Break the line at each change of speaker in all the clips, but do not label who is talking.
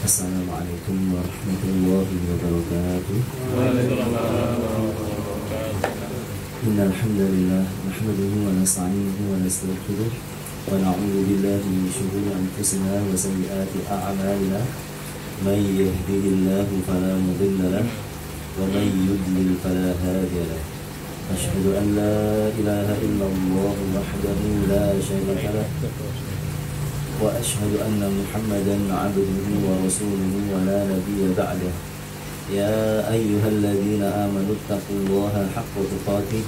Assalamualaikum warahmatullahi wabarakatuh. Innal hamdalillah nahmaduhu wa nasta'inuhu wa nastaghfiruh wa na'udzu billahi min shururi anfusina wa sayyiati a'malina. May yahdihillahu fala mudilla lahu wa may yudlil fala hadiya lahu. Asyhadu an la ilaha illallah wahdahu la syarika lahu wa asyhadu anna Muhammadan 'abduhu wa rasuluhu wa la nabiyya ba'dahu. Ya ayyuhalladzina amanu taqullaha haqqa tuqatih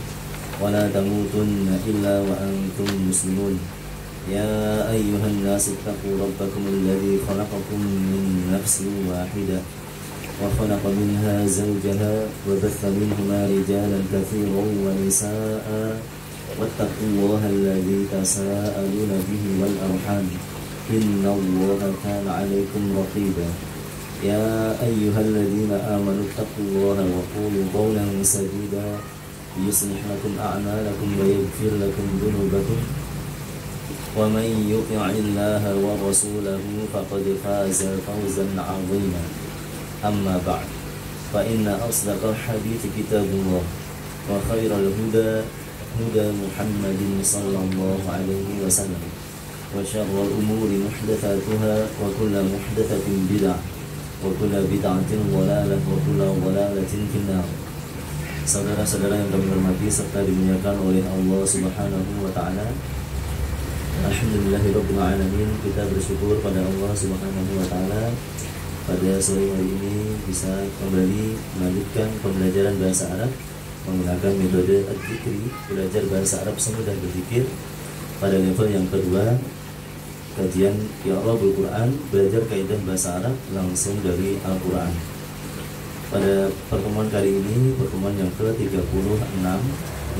wa la tamutunna illa wa antum muslimun. Ya ayyuhan nas taqu rabbakum alladzi khalaqakum min nafsin wahidah wa khalaqa minha zawjaha wa batha minhuma rijalan katsiran wa nisaa'a wattaqullaha alladzi tasaaluna bihi wal arham innallaha kana 'alaykum raqiba. Ya ayyuhalladzina amanu taqullaha wa qulu qawlan sadida yuslih lakum a'malakum wa yaghfir lakum dhunubakum wa man yuti'illaha wa rasulahu faqad faza fawzan 'azima. Amma ba'd, fa inna asdaqal hadithi kitabullah wa khairal huda huda Muhammadin sallallahu alaihi wasallam wa syarrul umuri muhdatsatuha wa kullu muhdatsatin bid'ah wa kullu bid'atin dhalalah wa kullu dhalalatin finnar. Saudara-saudara yang kami hormati serta dimuliakan oleh Allah Subhanahu wa taala, alhamdulillahirabbil alamin, kita bersyukur pada Allah Subhanahu wa taala pada sore hari ini bisa kembali melanjutkan pembelajaran bahasa Arab menggunakan metode Ad-Dzikri, belajar bahasa Arab semudah berzikir pada level yang kedua, kajian I'rabul Quran, belajar kaidah bahasa Arab langsung dari Al-Quran. Pada pertemuan kali ini, pertemuan yang ke-36,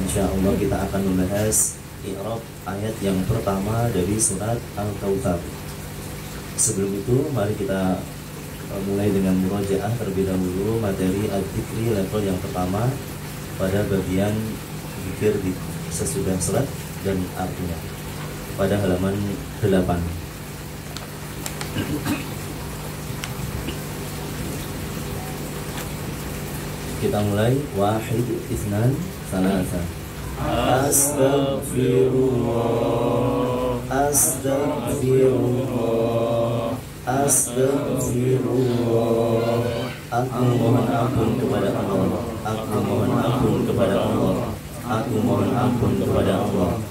insyaallah kita akan membahas i'rab ayat yang pertama dari surat Al-Kautsar. Sebelum itu, mari kita mulai dengan murojaah terlebih dahulu materi Ad-Dzikri level yang pertama pada bagian zikir di sesudah salat dan artinya pada halaman 8. Kita mulai wahid, itsnan, tsalatsa. Astaghfirullah, astaghfirullah, astaghfirullah. Aku mohon ampun kepada Allah. Aku mohon ampun kepada Allah. Aku mohon ampun kepada Allah.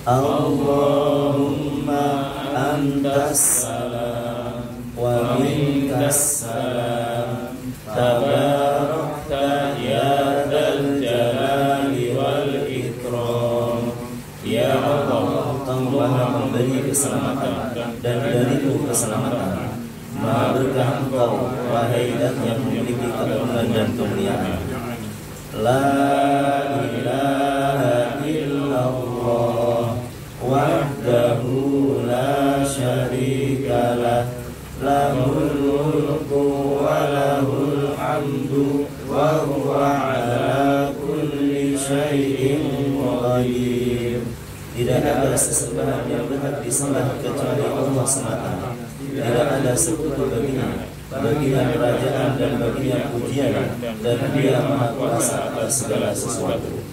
Allahumma antas salam wa minkas salam. Tabarakta ya dzal jalali wal ikram. Ya Allah, Engkau Maha memberi keselamatan dan darimu keselamatan. Maha berkah Engkau, wahai Zat yang memiliki keagungan dan kemuliaan. La ilaha illallah wahdahu la syarikalah, lahul mulku wa lahul hamdu wa huwa ala kulli syai'in qadir. Tidak ada sesembahan yang berhak disembah kecuali Allah semata. Tidak ada sekutu baginya, baginya kerajaan dan baginya pujian, dan Dia Maha Kuasa atas segala sesuatu.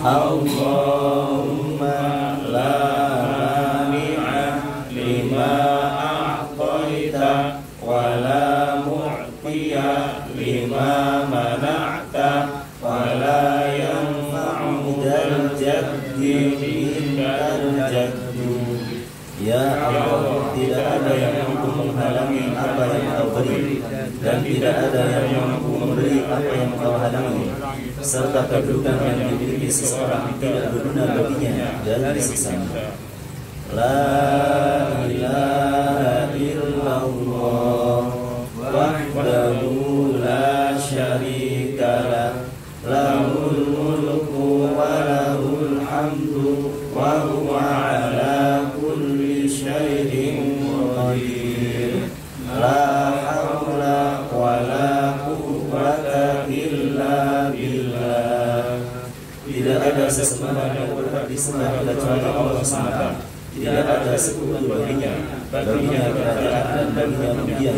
Allahumma la mani'a lima a'taita wa la mu'tiya lima mana'ta wa la yanfa'u dzal jaddi minkal jaddu. Ya Allah, tidak ada yang mampu menghalangi apa yang Kau beri, dan tidak ada yang mampu memberi apa yang Kau halangi, serta kedudukan yang dimiliki seseorang tidak berguna baginya dari siksa-Mu. La ilaha illallah wahdahu la syarikalah, lahul mulku wa lahul hamdu wa huwa ala kulli syai'in qadir. La haula wa la quwwata illa billah. Tidak ada sesembahan yang berhak disembah kecuali Allah semata. Tidak ada sekutu baginya, baginya kerajaan dan baginya pujian,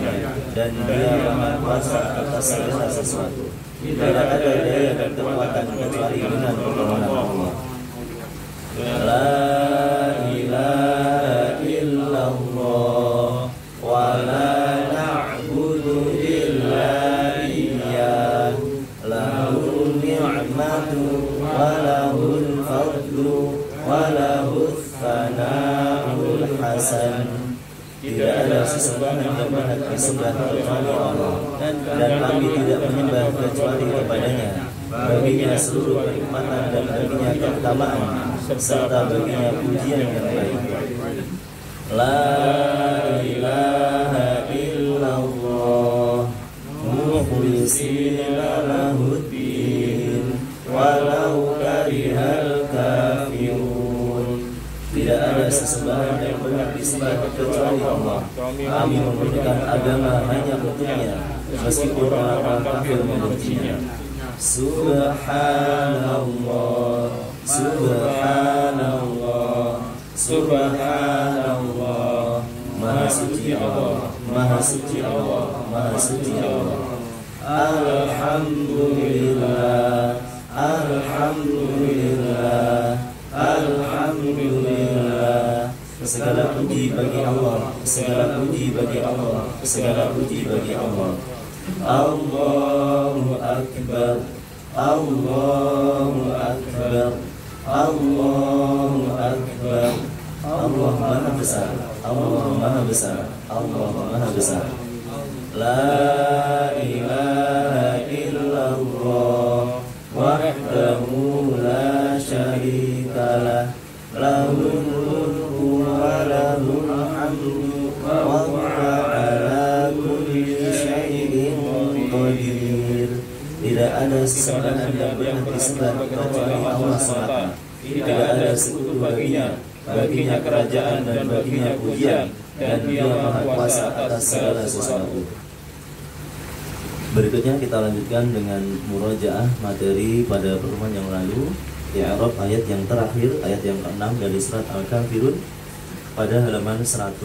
dan Dia Maha Kuasa atas segala sesuatu. Tidak ada daya dan kekuatan kecuali dengan pertolongan Allah. La ilaha illallah wa la na'budu illa iyyah, lahul ni'matu wa lahul fadlu wa lahul tsana'ul hasan. Tidak ada sesembahan yang berhak disembah kecuali Allah, dan kami tidak menyembah kecuali kepadanya. Baginya seluruh kenikmatan dan baginya keutamaan, serta baginya pujian yang baik. La ilaha illallah mukhlisina lahuddin walau karihal kafirun. Tidak ada sesembahan yang berhak disembah kecuali Allah. Kami memurnikan agama hanya untuknya, meskipun orang kafir membencinya. Subhanallah, Subhanallah, Subhanallah. Maha suci Allah, Maha suci Allah, Maha suci Allah. Alhamdulillah, Alhamdulillah, Alhamdulillah. Segala puji bagi Allah, segala puji bagi Allah, segala puji bagi Allah. Allahu Akbar, Allahu Akbar, Allahu Akbar. Allah Maha Besar, Allah Maha Besar, Allah Maha Besar. La ilaha illallah wahdahu la syarikalah, lahul mulku wa lahul hamdu wa huwa ala kulli syai'in qadir. Tidak ada sesembahan yang berhak disembah kecuali Allah semata. Tidak ada sekutu baginya, baginya kerajaan dan baginya pujian, dan Dia Maha Kuasa atas segala sesuatu. Berikutnya kita lanjutkan dengan murojaah materi pada pertemuan yang lalu, i'rab ayat yang terakhir, ayat yang ke-6 dari surat Al-Kafirun pada halaman 101.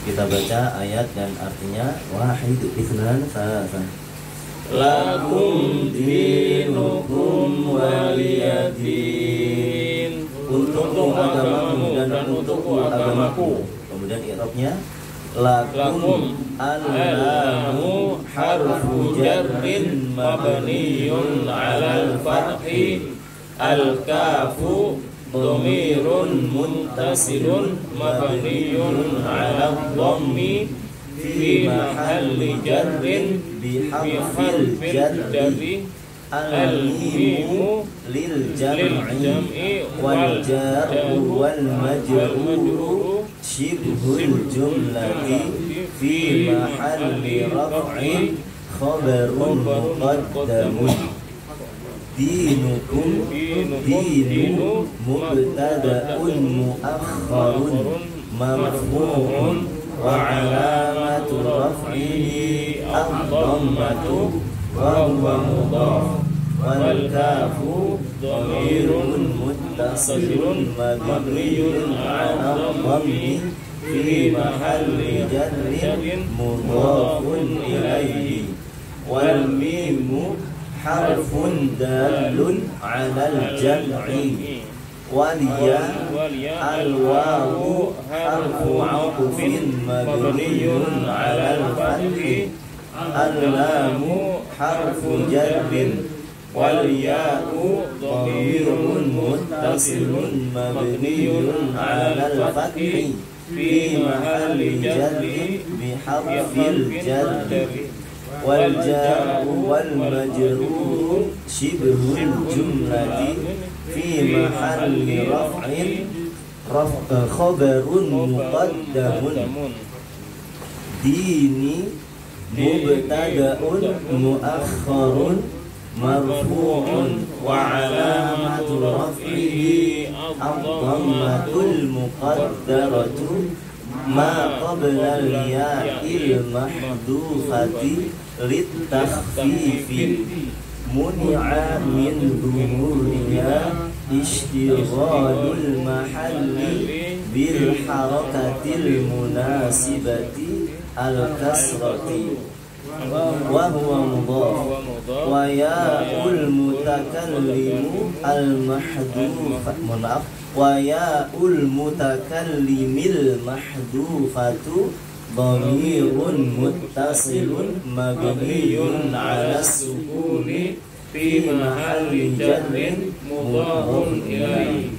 Kita baca ayat dan artinya. Wahid, itsnan, tsalatsa. Lakum dinukum waliyadin. Untukmu agamamu dan untukku agamaku. Kemudian i'rabnya lakum al-lamu harfu jarrin mabniyun 'alal fathi, al-kafu dhamirun muttasilun mabniyun 'ala dhammi fi mahalli jarrin bi harfil jarri, al-mimu lil jam'i wal jaru wal majruru shibhul jumlati fi mahalli raf'in khabarun muqaddamun. Dinukum, dinu mubtada'un mu'akhkharun marfu'un wa 'alamatu raf'ihi ad-dhammatu wa huwa mudhaf, wal kafu dhamirun muttasilun mabniyun 'ala dhammi fi mahalli jarrin mudhafun ilaihi, wal mimu harfun dalun 'alal jam'i, waliya al-wawu harfu 'athfin mabniyun 'alal fathi, al-lamu harfu jarrin, wal ya'u dhamirun muttasilun mabniyun 'alal fathi fi mahalli jarrin bi harfil jarri, wal jaru wal majruru shibhul jumlati fi mahalli raf'in khabarun muqaddamun. Dini mubtada'un mu'akhkharun marfu'un wa 'alamatu raf'ihi ad-dhammatul muqaddaratu ma qabla al-ya'il mahdhufati litakhfifi muni'a min zuhuriha ishtighalul mahalli bil harakatil munasibati al-kasrati wa huwa mudhaf wa ya'ul mutakallimu al-mahdhufah wa ya'ul mutakallimil mahdhufatu dhamirun muttasilun mabniyun 'ala sukuni fi mahalli jarrin mudhafun ilaihi.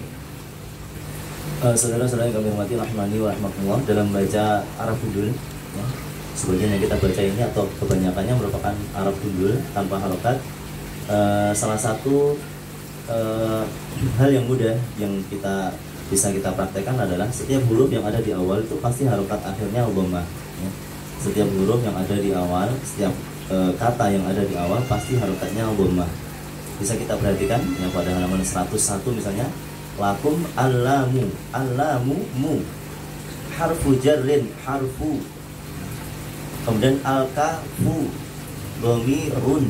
Saudara-saudara yang kami hormati rahmani wa rahmatullah, dalam baca Arab Gundul ya, sebagian yang kita baca ini atau kebanyakannya merupakan Arab Gundul tanpa harokat. Salah satu hal yang mudah yang bisa kita praktekkan adalah setiap huruf yang ada di awal itu pasti harokat akhirnya dhammah ya. Setiap huruf yang ada di awal, setiap kata yang ada di awal pasti harokatnya dhammah. Bisa kita perhatikan ya, pada halaman 101 misalnya, lakum allamu, allamu mu, harfu jarrin, harfu, kemudian al-kafu dhamirun,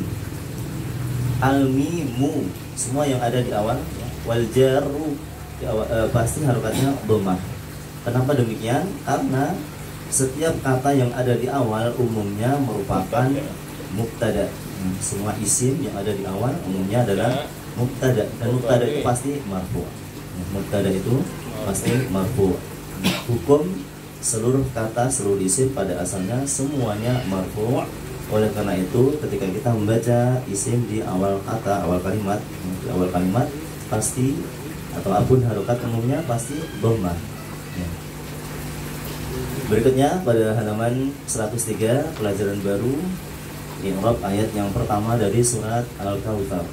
al-mimu, semua yang ada di awal ya, wal jarru pasti harokatnya dhammah. Kenapa demikian? Karena setiap kata yang ada di awal umumnya merupakan mubtada. Semua isim yang ada di awal umumnya adalah mubtada, dan mubtada itu pasti marfu. Mubtada itu pasti marfu. Hukum seluruh kata, seluruh isim pada asalnya semuanya marfu. Oleh karena itu ketika kita membaca isim di awal kata, awal kalimat pasti, atau apapun harokat umumnya pasti dhammah ya. Berikutnya pada halaman 103 pelajaran baru i'rab ayat yang pertama dari surat Al-Kautsar.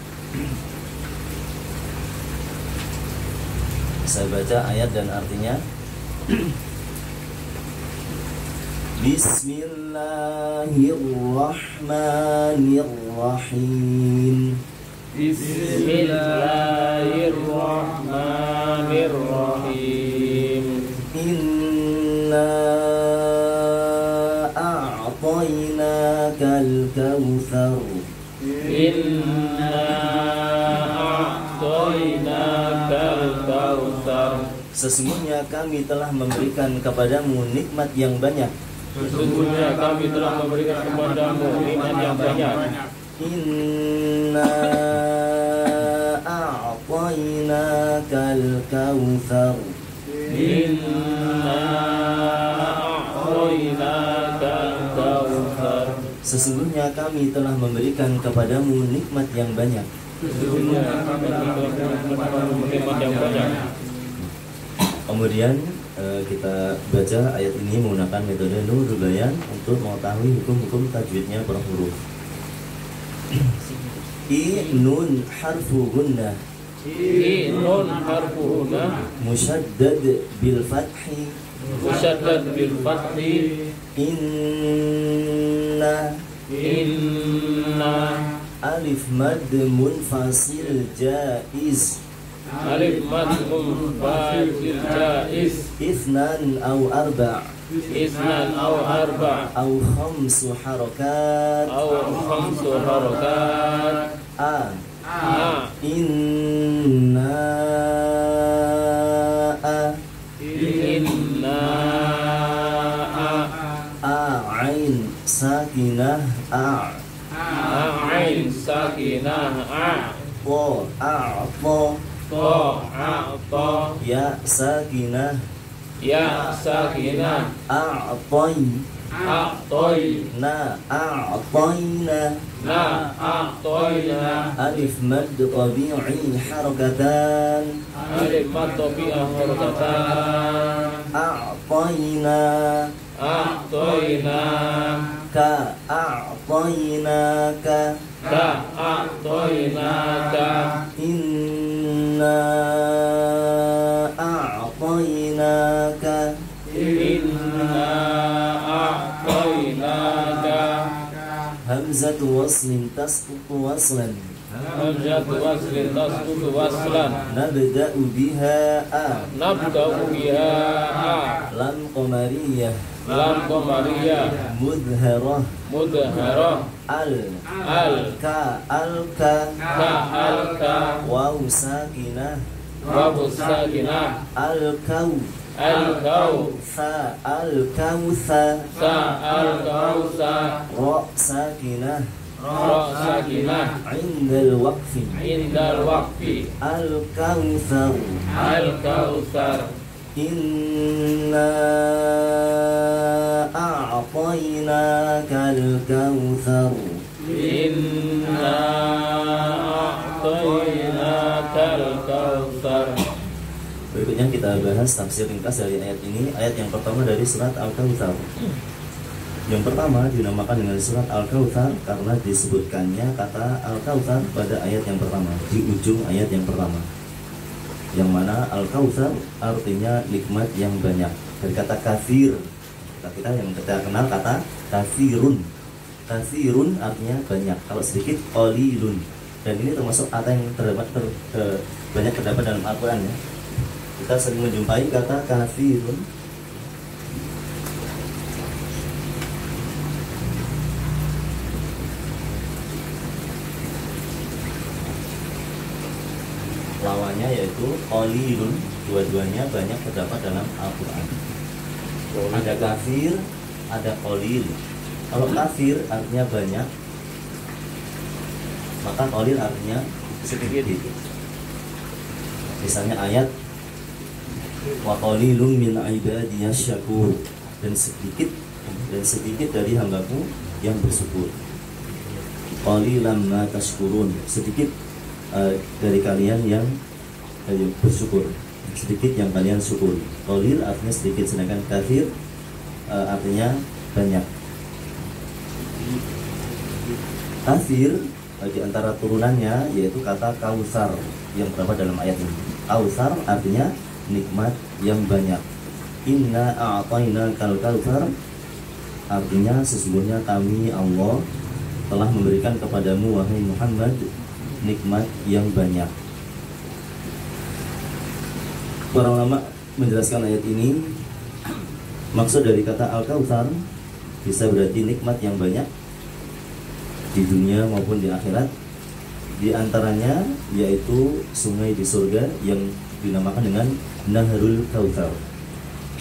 Saya baca ayat dan artinya. Bismillahirrahmanirrahim. Bismillahirrahmanirrahim. Inna a'tainakal kautsar. Inna a'tainakal kautsar. Sesungguhnya kami telah memberikan kepadamu nikmat yang banyak.
Sesungguhnya kami telah memberikan kepadamu nikmat yang banyak.
Inna a'tainakal kautsar.
Inna a'tainakal kautsar.
Sesungguhnya kami telah memberikan kepadamu nikmat yang banyak.
Sesungguhnya kami telah memberikan kepadamu nikmat yang banyak.
Kemudian kita baca ayat ini menggunakan metode Nurul Bayan untuk mengetahui hukum-hukum tajwidnya per huruf. I nun harfu gunnah.
I nun harfu gunnah.
Musyaddad bil fathi.
Musyaddad bil fathi.
Inna.
Inna.
Alif mad munfasil jaiz.
Alif mad munfasil jaiz.
Ithnan aw arba'.
Ithnan aw arba'.
Aw khamsu harakat.
Aw khamsu harakat.
A.
Inna. Inna.
Ain sakinah a.
Ain sakinah a.
Po a'ta.
To a'ta.
Ya sakinah.
Ya sakinah.
A'tai.
A'tai.
Na a'taina.
Na a'taina.
Alif mad tabi'i harakatan.
Alif mad tabi'ah harakatan.
A'taina.
A'taina.
Ka a'tainaka.
Ka a'tainaka.
Inna a'tainaka.
Inna a'tainaka.
Hamzatu waslin tasqutu waslan.
hamzatu waslin tasqutu waslan.
Nabda'u biha a.
Nabda'u biha a.
Lam qamariyah.
Lam qamariyah.
Mudharah.
Mudharah.
Al. Ka.
Ka alka.
Waw sakinah.
Wawu sakinah.
Al-kaw. Fa al-kawtha.
Sa al-kawtha.
Ra sakinah.
Ra sakinah.
Indal waqfi.
Indal waqfi.
Al-kawthar.
Al-kawthar.
Inna a'tainaka al-kawthar.
Inna a'tainaka al-kawthar.
Berikutnya kita bahas tafsir ringkas dari ayat ini. Ayat yang pertama dari surat Al-Kautsar. Yang pertama dinamakan dengan surat Al-Kautsar karena disebutkannya kata Al-Kautsar pada ayat yang pertama, di ujung ayat yang pertama. Yang mana Al-Kautsar artinya nikmat yang banyak. Dari kata kafir, kita yang kita kenal kata kafirun. Kafirun artinya banyak. Kalau sedikit qalilun. Dan ini termasuk kata yang banyak terdapat dalam Al-Quran ya. Kita sering menjumpai kata kafirun. Lawannya yaitu qalilun. Dua-duanya banyak terdapat dalam Al-Quran. Ada kafir, ada qalil. Kalau kafir artinya banyak, maka qalil artinya sedikit. Misalnya ayat wa qalilun min ibadiyasy syakur, dan sedikit dari hambaku yang bersyukur. Qalilan ma tashkurun, sedikit dari kalian yang bersyukur, sedikit yang kalian syukur. Qalil artinya sedikit, sedangkan kafir artinya banyak. Kafir di antara turunannya yaitu kata kautsar yang terdapat dalam ayat ini. Kautsar artinya nikmat yang banyak. Inna a'tainakal kautsar artinya sesungguhnya kami Allah telah memberikan kepadamu wahai Muhammad nikmat yang banyak. Para ulama menjelaskan ayat ini, maksud dari kata Al-Kautsar bisa berarti nikmat yang banyak di dunia maupun di akhirat. Di antaranya yaitu sungai di surga yang dinamakan dengan Nahrul Kautsar,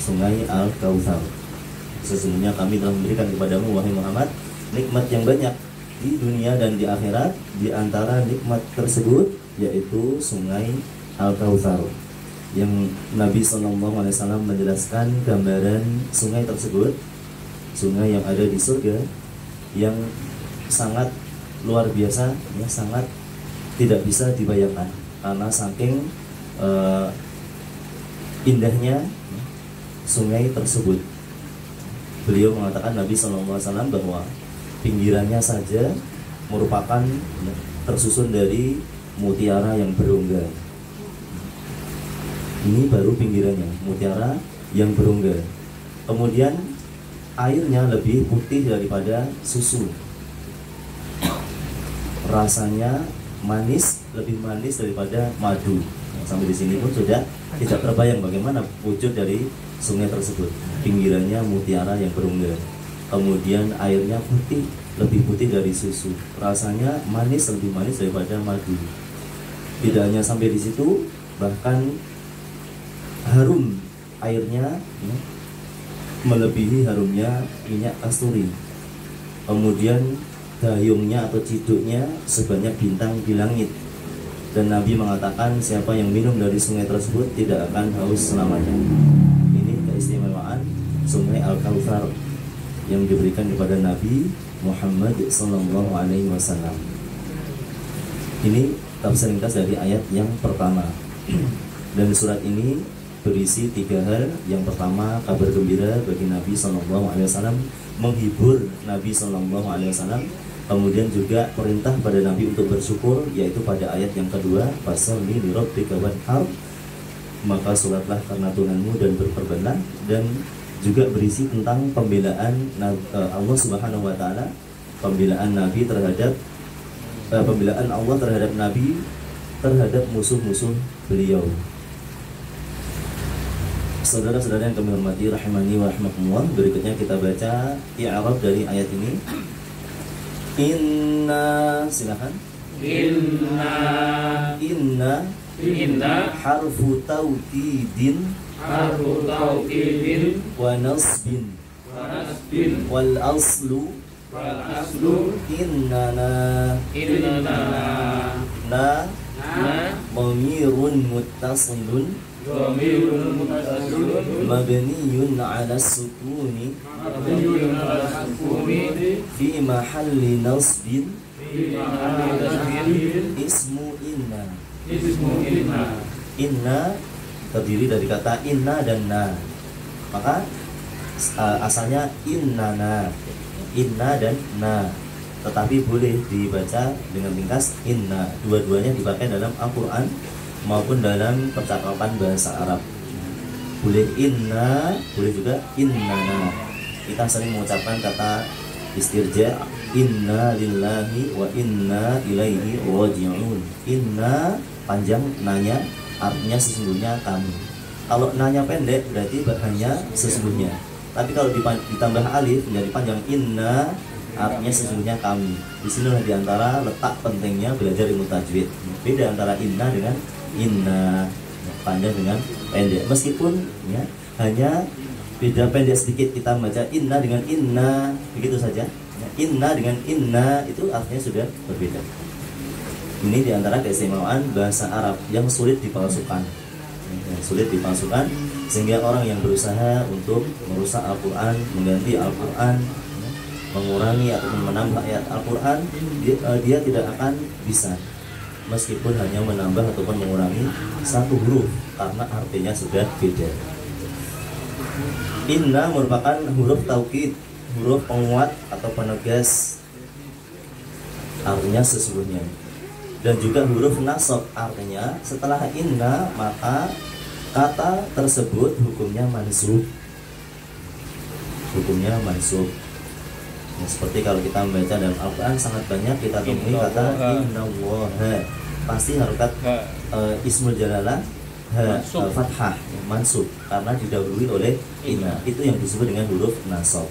sungai Al-Kautsar. Sesungguhnya kami telah memberikan kepadamu wahai Muhammad nikmat yang banyak di dunia dan di akhirat. Di antara nikmat tersebut yaitu sungai Al-Kautsar, yang Nabi SAW menjelaskan gambaran sungai tersebut, sungai yang ada di surga yang sangat luar biasa ya, sangat tidak bisa dibayangkan karena saking indahnya sungai tersebut. Beliau mengatakan, Nabi SAW, bahwa pinggirannya saja merupakan tersusun dari mutiara yang berongga. Ini baru pinggirannya, mutiara yang berongga. Kemudian airnya lebih putih daripada susu. Rasanya manis, lebih manis daripada madu. Sampai di sini pun sudah tidak terbayang bagaimana wujud dari sungai tersebut. Pinggirannya mutiara yang berongga. Kemudian airnya putih, lebih putih dari susu. Rasanya manis, lebih manis daripada madu. Tidak hanya sampai di situ, bahkan harum airnya ya, melebihi harumnya minyak kasturi. Kemudian dayungnya atau ciduknya sebanyak bintang di langit. Dan Nabi mengatakan siapa yang minum dari sungai tersebut tidak akan haus selamanya. Ini keistimewaan sungai Al-Kautsar yang diberikan kepada Nabi Muhammad SAW. Ini tafsir ringkas dari ayat yang pertama. Dan surat ini berisi 3 hal. Yang pertama, kabar gembira bagi Nabi SAW, menghibur Nabi SAW. Kemudian juga perintah pada Nabi untuk bersyukur, yaitu pada ayat yang kedua, fasalli li rabbika wanhar, maka sholatlah karena Tuhanmu dan berkorbanlah. Dan juga berisi tentang pembelaan Allah Subhanahu wa taala, pembelaan Nabi terhadap pembelaan Allah terhadap Nabi terhadap musuh-musuh beliau. Saudara-saudara yang kami hormati rahimani wa rahmatullah, berikutnya kita baca i'rab dari ayat ini. Inna, silakan. Inna harfu taukidin wa nasbin wal aslu innana na dhamirun muttasilun mabniyun ala sukuni fi mahalli nasbin ismu inna. Inna terdiri dari kata inna dan na, maka asalnya innana, inna dan na, tetapi boleh dibaca dengan ringkas inna. Dua-duanya dipakai dalam Al-Quran maupun dalam percakapan bahasa Arab. Boleh inna, boleh juga innana. Kita sering mengucapkan kata istirja, inna lillahi wa inna ilaihi raji'un. Inna panjang, nanya artinya sesungguhnya kami. Kalau nanya pendek berarti hanya sesungguhnya. Tapi kalau ditambah alif menjadi panjang, inna artinya sesungguhnya kami. Disinilah diantara letak pentingnya belajar ilmu tajwid. Beda antara inna dengan inna, panjang dengan pendek. Meskipun ya hanya beda pendek sedikit, kita membaca inna dengan inna begitu saja. Inna dengan inna itu artinya sudah berbeda. Ini diantara keistimewaan bahasa Arab yang sulit dipalsukan, sehingga orang yang berusaha untuk merusak Al-Quran, mengganti Al-Quran, mengurangi ataupun menambah ayat Al-Quran, dia tidak akan bisa, meskipun hanya menambah ataupun mengurangi satu huruf, karena artinya sudah beda. Inna merupakan huruf taukid, huruf penguat atau penegas, artinya sesungguhnya. Dan juga huruf nasab, artinya setelah inna maka kata tersebut hukumnya mansub. Seperti kalau kita membaca dalam Al-Quran sangat banyak kita temui kata innallaha, pasti harokat ismul jalalah fathah, mansub, karena didahului oleh inna. Itu yang disebut dengan huruf nasab.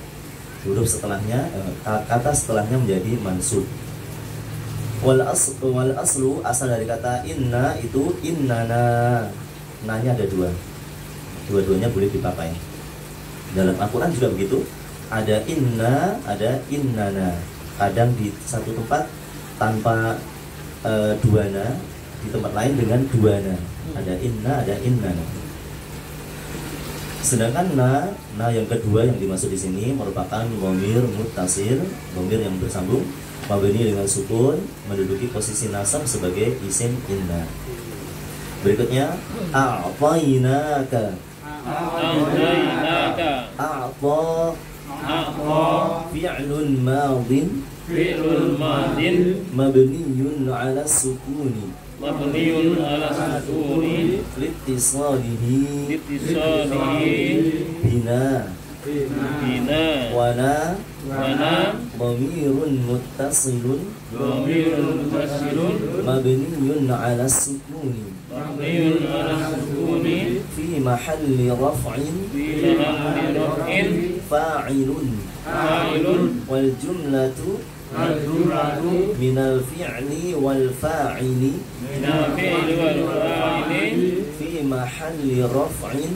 Huruf setelahnya, kata setelahnya menjadi mansub. Wal aslu, asal dari kata inna itu innana. Nanya ada dua, dua-duanya boleh dipakai. Dalam Al-Quran juga begitu, ada inna, ada innana. Kadang di satu tempat tanpa duana, di tempat lain dengan duana. Ada inna, ada innana. Sedangkan na yang kedua yang dimaksud di sini merupakan dhamir muttasil, dhamir yang bersambung, mabni dengan sukun, menduduki posisi nasab sebagai isim inna. Berikutnya a'tainaka. A'ta fi'lun madin mabniyun ala sukuni litisalihi bina wana dhamirun muttasilun mabniyun ala sukuni fi mahalli raf'in fa'ilun wal jumlatu minal fi'li wal fa'ili fi mahalli raf'in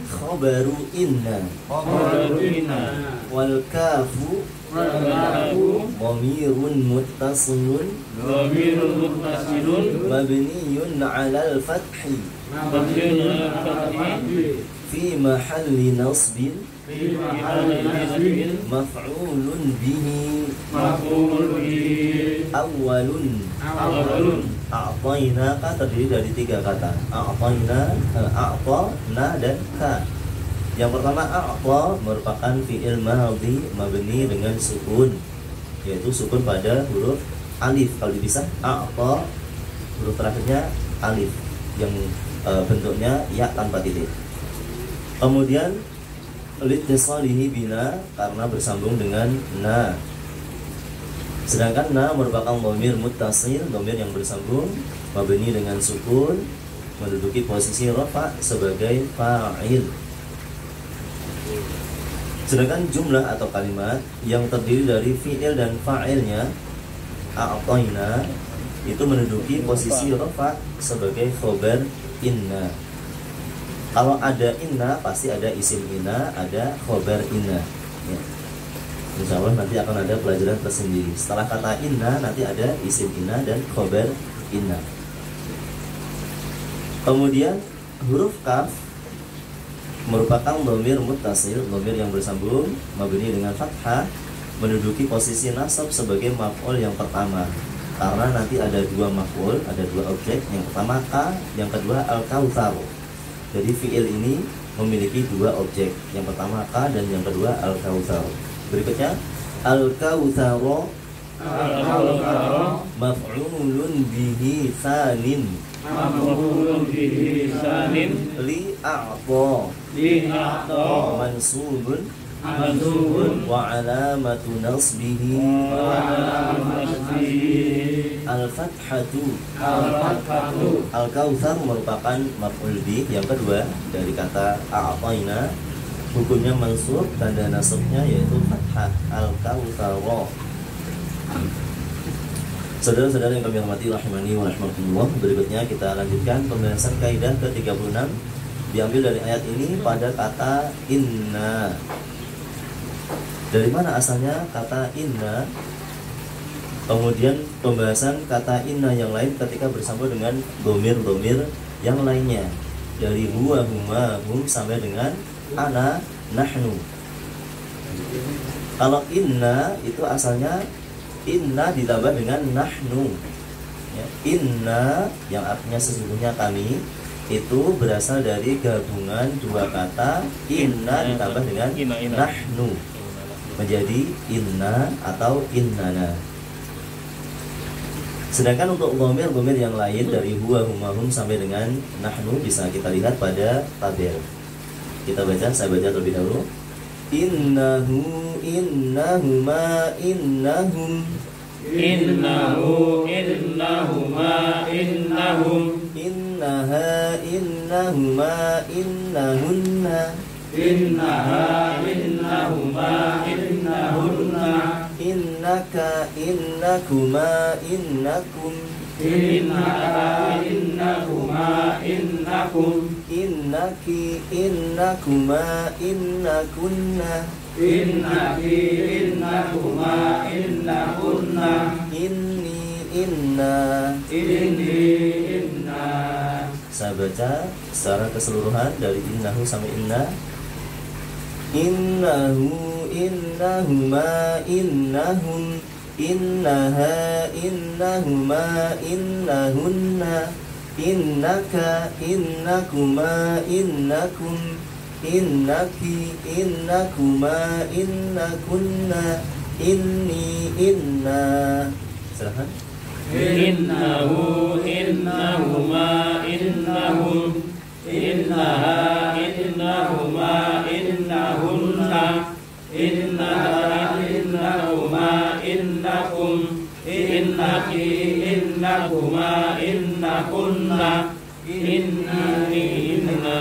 khabaru inna wal kafu dhamirun muttasilun mabniyun 'alal fathi fi mahalli nasbin maf'ulun bihi awwalun. A'tainaka terdiri dari tiga kata, a'taina, a'ta, na dan ka. Yang pertama a'ta merupakan fi'il madhi mabni dengan sukun, yaitu sukun pada huruf alif. Kalau dipisah a'ta, huruf terakhirnya alif yang bentuknya ya tanpa titik. Kemudian litisalihi bina, karena bersambung dengan na. Sedangkan na merupakan dhamir muttasil, dhamir yang bersambung, mabni dengan sukun, menduduki posisi rafa sebagai fa'il. Sedangkan jumlah atau kalimat yang terdiri dari fi'il dan fa'ilnya, a'tayna, itu menduduki posisi rafa sebagai khobar inna. Kalau ada inna pasti ada isim inna, ada khobar inna ya. Insya Allah nanti akan ada pelajaran tersendiri. Setelah kata inna nanti ada isim inna dan khobar inna. Kemudian huruf kaf merupakan dhamir muttasil, dhamir yang bersambung, mabni dengan fathah, menduduki posisi nasab sebagai maf'ul yang pertama. Karena nanti ada dua maf'ul, ada dua objek. Yang pertama ka, yang kedua al-kautsar. Jadi fi'il ini memiliki dua objek. Yang pertama ka dan yang kedua al-kautsar. Berikutnya al-kautsar maf'ulun bihi tsanin li'a'ta mansubun wa alamatu nasbihi al-fathatu. Al-kautsar merupakan maf'ul bih yang kedua dari kata a'tayna. Hukumnya mansub, tanda nasabnya yaitu fathah, al-kautsar. Saudara-saudara yang kami hormati rahimani wa rahmatullah, berikutnya kita lanjutkan pembahasan kaidah ke-36 diambil dari ayat ini pada kata inna. Dari mana asalnya kata inna? Kemudian pembahasan kata inna yang lain ketika bersambung dengan dhamir-dhamir yang lainnya, dari huwa, huma, hum sampai dengan ana, nahnu. Kalau inna itu asalnya inna ditambah dengan nahnu ya. Inna yang artinya sesungguhnya kami itu berasal dari gabungan dua kata inna ditambah dengan nahnu menjadi inna atau innana. Sedangkan untuk dhamir-dhamir yang lain dari huwa, huma, hum sampai dengan nahnu bisa kita lihat pada tabel. Kita baca, saya baca terlebih dahulu. Innahu, innahuma, innahum.
Innahu, innahuma, innahum.
Innaha, innahuma, innahunna.
Innaha, innahuma, innahunna.
Innaka, innakuma, innakum.
Innaka, innakuma, innakum.
Innaki, innakuma, innakunna.
Innaki, innakuma, innakunna.
Inni, inna.
Inni, inna.
Saya baca secara keseluruhan dari innahu sampai inna. Innahu, innahuma, innahum. Innaha, innahuma, innahunna. Innaka, innakuma, innakum. Innaki, innakuma, innakunna. Inni, inna. Silakan.
Innahu, innahuma, innahum. Innaha, innahuma, innahunna. Innaha, innahuma, innakum. Innaki, innakuma, innakunna. Inni, inna.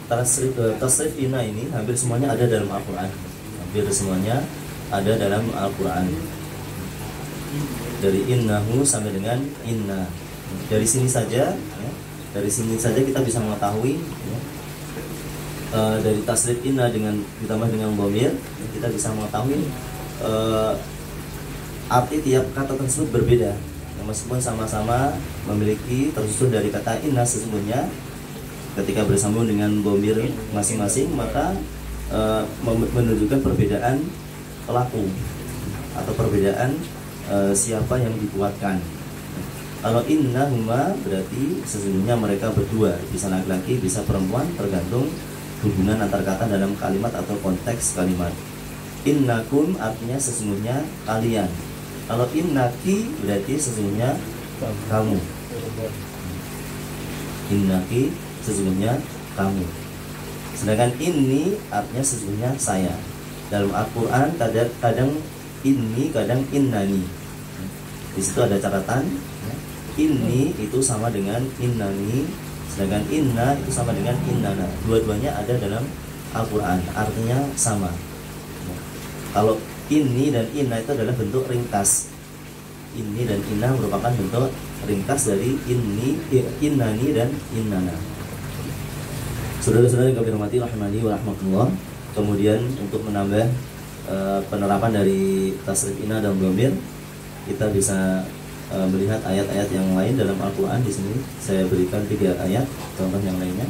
Tasrif inna ini hampir semuanya ada dalam Al-Quran. Hampir semuanya ada dalam Al-Quran. Dari innahu sampai dengan inna. Dari sini saja ya, dari sini saja kita bisa mengetahui ya, dari tasrif inna dengan ditambah dengan dhamir, kita bisa mengetahui arti tiap kata tersebut berbeda ya, meskipun sama-sama memiliki tersusun dari kata inna. Sesungguhnya ketika bersambung dengan dhamir masing-masing maka menunjukkan perbedaan pelaku atau perbedaan siapa yang dikuatkan. Kalau innahuma berarti sesungguhnya mereka berdua, bisa laki-laki bisa perempuan, tergantung hubungan antar kata dalam kalimat atau konteks kalimat. Innakum artinya sesungguhnya kalian. Kalau innaki berarti sesungguhnya kamu. Innaki sesungguhnya kamu. Sedangkan ini artinya sesungguhnya saya. Dalam Al-Quran kadang inni, kadang innani. Di situ ada catatan, inni itu sama dengan innani, sedangkan inna itu sama dengan innana. Dua-duanya ada dalam Al-Quran, artinya sama. Kalau inni dan inna itu adalah bentuk ringkas. Inni dan inna merupakan bentuk ringkas dari inni, innani dan innana. Saudara-saudara yang kami hormati rahimani wa rahmatullah. Kemudian untuk menambah penerapan dari tasrif inna dan dhamir, kita bisa melihat ayat-ayat yang lain dalam Al-Quran. Di sini saya berikan 3 ayat contoh yang lainnya.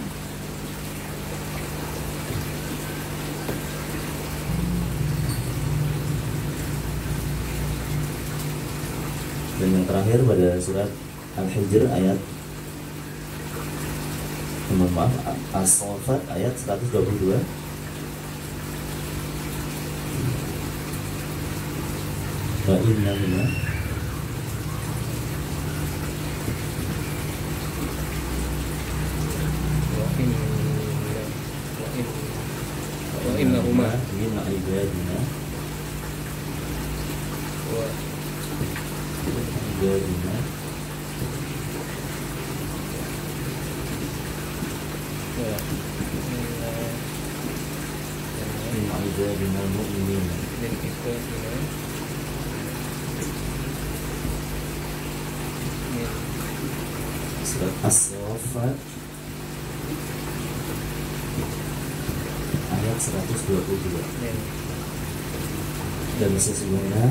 Dan yang terakhir pada surat Al-Hijr ayat As-Saffat ayat 122. Wa inna minna
wa innahuma
min ibadina
wa
ibadina min ibadina mu'minin.
min ibadina
Surat As-Saffat ayat 122. Dan sesungguhnya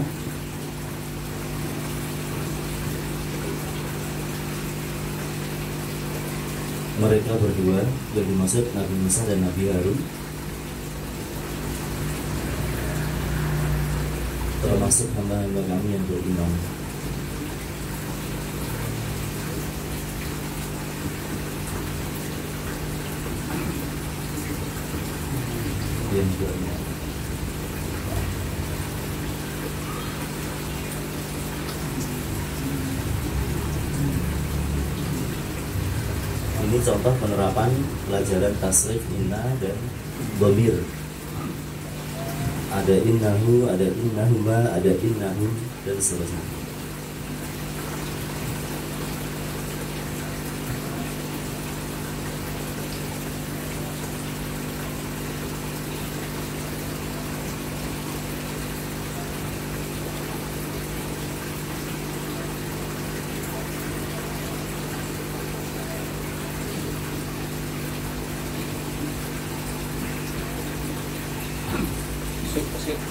mereka berdua yang dimaksud Nabi Musa dan Nabi Harun termasuk hamba-hamba kami yang beriman. Yang beriman. Ini contoh penerapan pelajaran tasrif inna dan dhamir. Ada innahu, ada innahuma, ada innahu, dan seterusnya.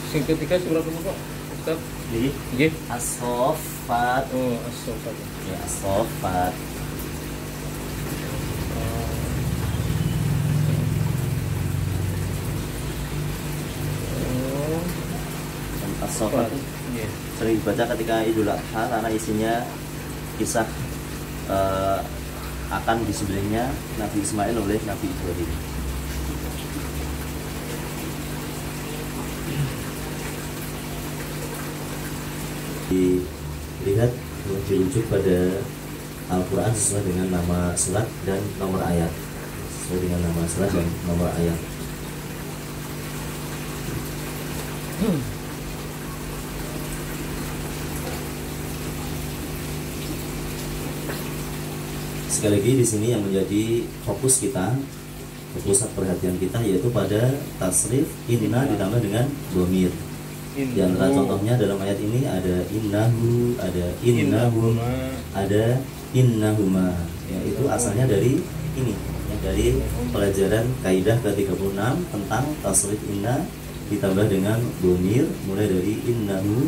Sing ketiga surat apa Pak? Ustaz? Nggih.
As-Saffat.
Oh, As-Saffat.
Ya, As-Saffat.
Oh,
As-Saffat
nggih.
sering dibaca ketika Idul Adha karena isinya kisah akan disembelihnya Nabi Ismail oleh Nabi Ibrahim. Dilihat dirujuk pada Al-Quran sesuai dengan nama surat dan nomor ayat. Sesuai dengan nama surat dan nomor ayat. Sekali lagi di sini yang menjadi fokus kita, pusat perhatian kita yaitu pada tasrif inna ditambah dengan dhamir. Di antara contohnya dalam ayat ini ada innahu, ada innahum, ada innahuma. Ya, itu asalnya dari ini, ya, dari pelajaran kaidah ke-36 tentang tasrif inna ditambah dengan dhamir, mulai dari innahu,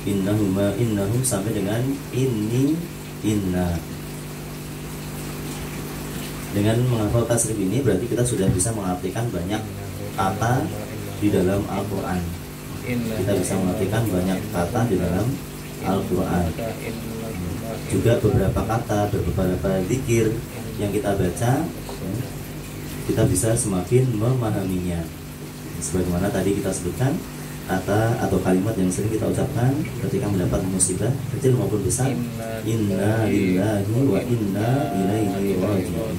innahuma, innahum sampai dengan inni, inna. Dengan menghafal tasrif ini berarti kita sudah bisa mengartikan banyak kata di dalam Al-Quran. Kita bisa mengartikan banyak kata di dalam Al-Quran. Juga beberapa kata, beberapa zikir yang kita baca, kita bisa semakin memahaminya. Sebagaimana tadi kita sebutkan, kata atau kalimat yang sering kita ucapkan ketika mendapat musibah kecil maupun besar, inna lillahi wa inna ilaihi raji'un.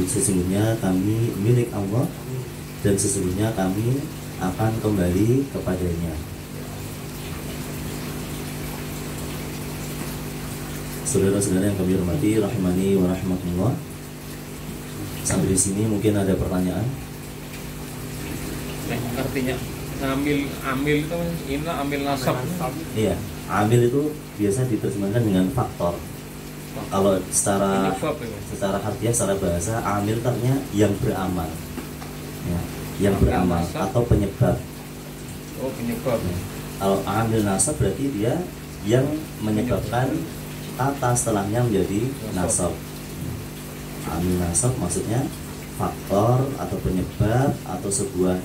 Sesungguhnya kami milik Allah dan sesungguhnya kami akan kembali kepadanya. Saudara-saudara yang kami hormati, rahimani wa rahmatullah. Sampai di sini mungkin ada pertanyaan.
Artinya amil itu ini amil nasab.
Iya, amil itu biasa diterjemahkan dengan faktor. Kalau secara harfiah, secara bahasa, amil artinya yang beramal, ya, yang beramal atau penyebab.
Oh, penyebab.
Ya. Kalau amil nasab berarti dia yang menyebabkan kata setelahnya menjadi nasab. Amil nasab maksudnya faktor atau penyebab atau sebuah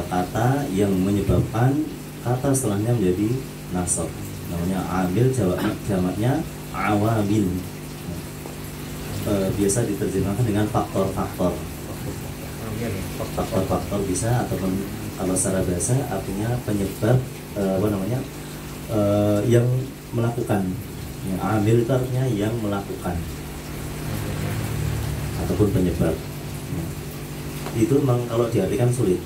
kata yang menyebabkan kata setelahnya menjadi nasab. Namanya amil, jamaknya awamil. Biasa diterjemahkan dengan faktor-faktor. Faktor-faktor bisa, ataupun kalau secara bahasa artinya penyebab, yang melakukan. Ya, amil itu artinya yang melakukan ataupun penyebab. Ya. Itu memang kalau diartikan sulit.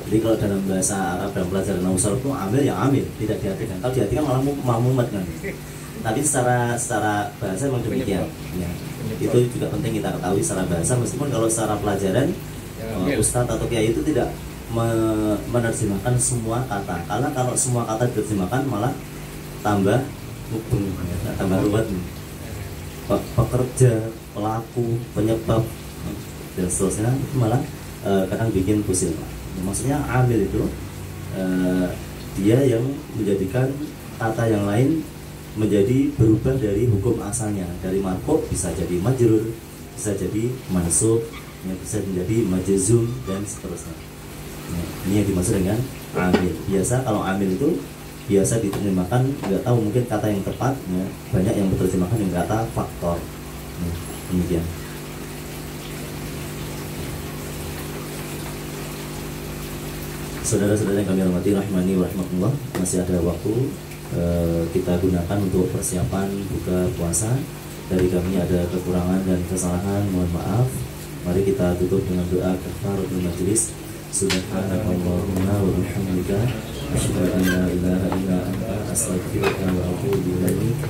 Jadi kalau dalam bahasa Arab, dalam pelajaran Nausar itu amil ya amil, tidak diartikan. Kalau diartikan malah mamumat kan. Tapi secara bahasa memang demikian. Ya. Itu juga penting kita ketahui secara bahasa, meskipun kalau secara pelajaran ustadz atau kiai itu tidak menerjemahkan semua kata. Karena kalau semua kata diterjemahkan malah tambah tambah ruwet. Pekerja, pelaku, penyebab dan seterusnya itu malah kadang bikin pusing. Maksudnya amil itu dia yang menjadikan kata yang lain menjadi berubah dari hukum asalnya. Dari marfu bisa jadi majrur, bisa jadi mansub, bisa menjadi majzum dan seterusnya. Ini yang dimaksud dengan amil. Biasa kalau amil itu biasa diterjemahkan, nggak tahu mungkin kata yang tepat, ya, banyak yang diterjemahkan dengan kata faktor. Demikian. Saudara-saudara yang kami hormati, rahimani wa rahmatullah, masih ada waktu kita gunakan untuk persiapan buka puasa. Dari kami ada kekurangan dan kesalahan, mohon maaf. Mari kita tutup dengan doa kafaratul majelis. Subhanakallahumma wa bihamdika asyhadu an la ilaha illa anta astaghfiruka wa atubu ilaik.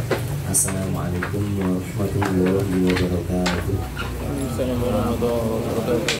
Assalamualaikum warahmatullahi wabarakatuh.
Assalamualaikum warahmatullahi wabarakatuh.